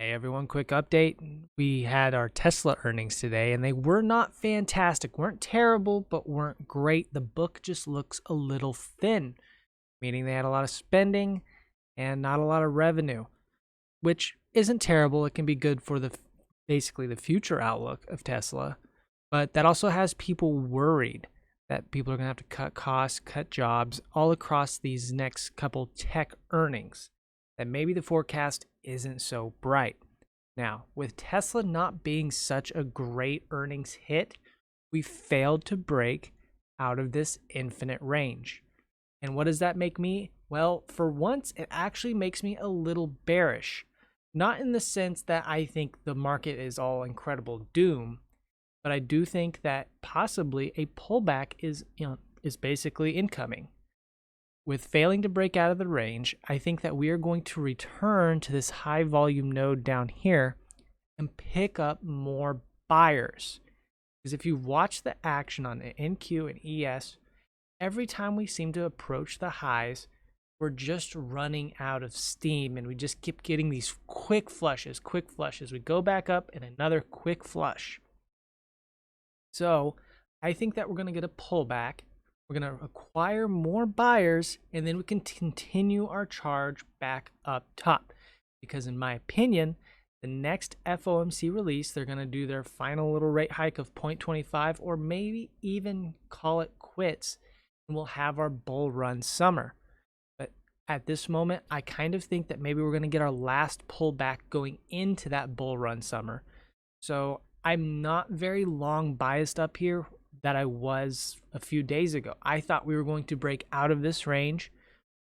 Hey everyone, quick update. We had our Tesla earnings today and they were not fantastic. Weren't terrible, but weren't great. The book just looks a little thin, meaning they had a lot of spending and not a lot of revenue, which isn't terrible. It can be good for the basically the future outlook of Tesla, but that also has people worried that people are going to have to cut costs, cut jobs all across these next couple tech earnings. That maybe the forecast isn't so bright. Now, with Tesla not being such a great earnings hit, we failed to break out of this infinite range. And what does that make me? Well, for once, it actually makes me a little bearish. Not in the sense that I think the market is all incredible doom, but I do think that possibly a pullback is basically incoming. With failing to break out of the range, I think that we are going to return to this high volume node down here and pick up more buyers. Because if you watch the action on the NQ and ES, every time we seem to approach the highs, we're just running out of steam and we just keep getting these quick flushes. We go back up and another quick flush. So I think that we're going to get a pullback. We're going to acquire more buyers, and then we can continue our charge back up top. Because in my opinion, the next FOMC release, they're going to do their final little rate hike of 0.25 or maybe even call it quits, and we'll have our bull run summer. But at this moment, I kind of think that maybe we're going to get our last pullback going into that bull run summer. So I'm not very long biased up here that I was a few days ago. I thought we were going to break out of this range.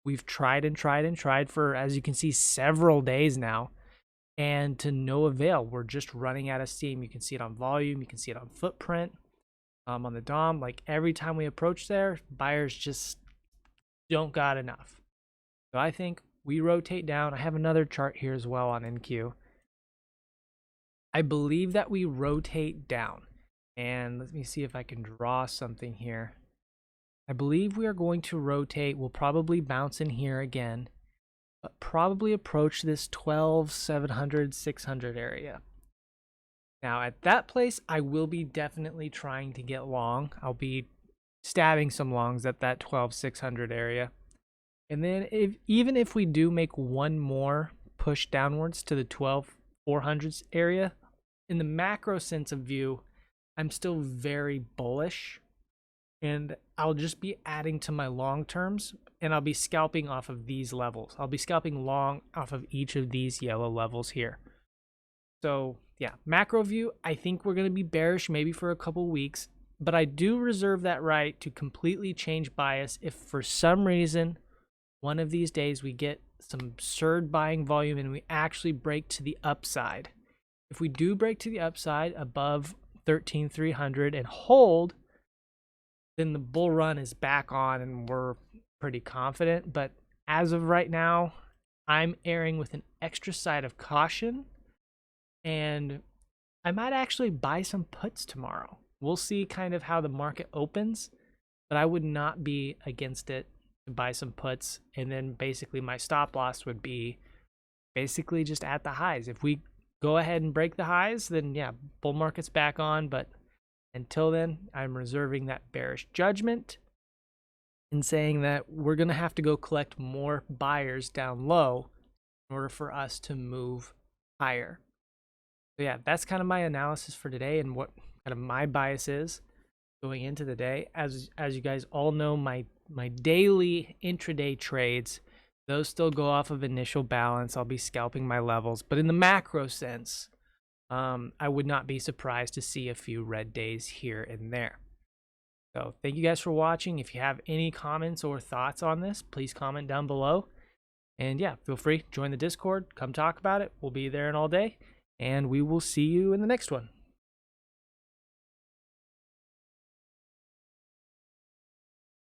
We've tried and tried and tried for, as you can see, several days now, and to no avail. We're just running out of steam. You can see it on volume, you can see it on footprint, on the DOM. Like every time we approach there, buyers just don't got enough. So I think we rotate down. I have another chart here as well on NQ. I believe that we rotate down. And let me see if I can draw something here. I believe we are going to rotate. We'll probably bounce in here again, but probably approach this 12,700, 600 area. Now at that place, I will be definitely trying to get long. I'll be stabbing some longs at that 12,600 area. And then even if we do make one more push downwards to the 12,400s area, in the macro sense of view, I'm still very bullish, and I'll just be adding to my long terms, and I'll be scalping off of these levels. I'll be scalping long off of each of these yellow levels here. So yeah, macro view, I think we're going to be bearish maybe for a couple weeks, but I do reserve that right to completely change bias if for some reason one of these days we get some absurd buying volume and we actually break to the upside. If we do break to the upside above 13,300 and hold, then the bull run is back on and we're pretty confident. But as of right now, I'm erring with an extra side of caution, and I might actually buy some puts tomorrow. We'll see kind of how the market opens, but I would not be against it to buy some puts, and then basically my stop loss would be basically just at the highs. If we go ahead and break the highs, then yeah, bull market's back on. But until then, I'm reserving that bearish judgment and saying that we're going to have to go collect more buyers down low in order for us to move higher. So yeah, that's kind of my analysis for today and what kind of my bias is going into the day. As you guys all know, my daily intraday trades, those still go off of initial balance. I'll be scalping my levels. But in the macro sense, I would not be surprised to see a few red days here and there. So thank you guys for watching. If you have any comments or thoughts on this, please comment down below. And yeah, feel free, join the Discord, come talk about it. We'll be there all day. And we will see you in the next one.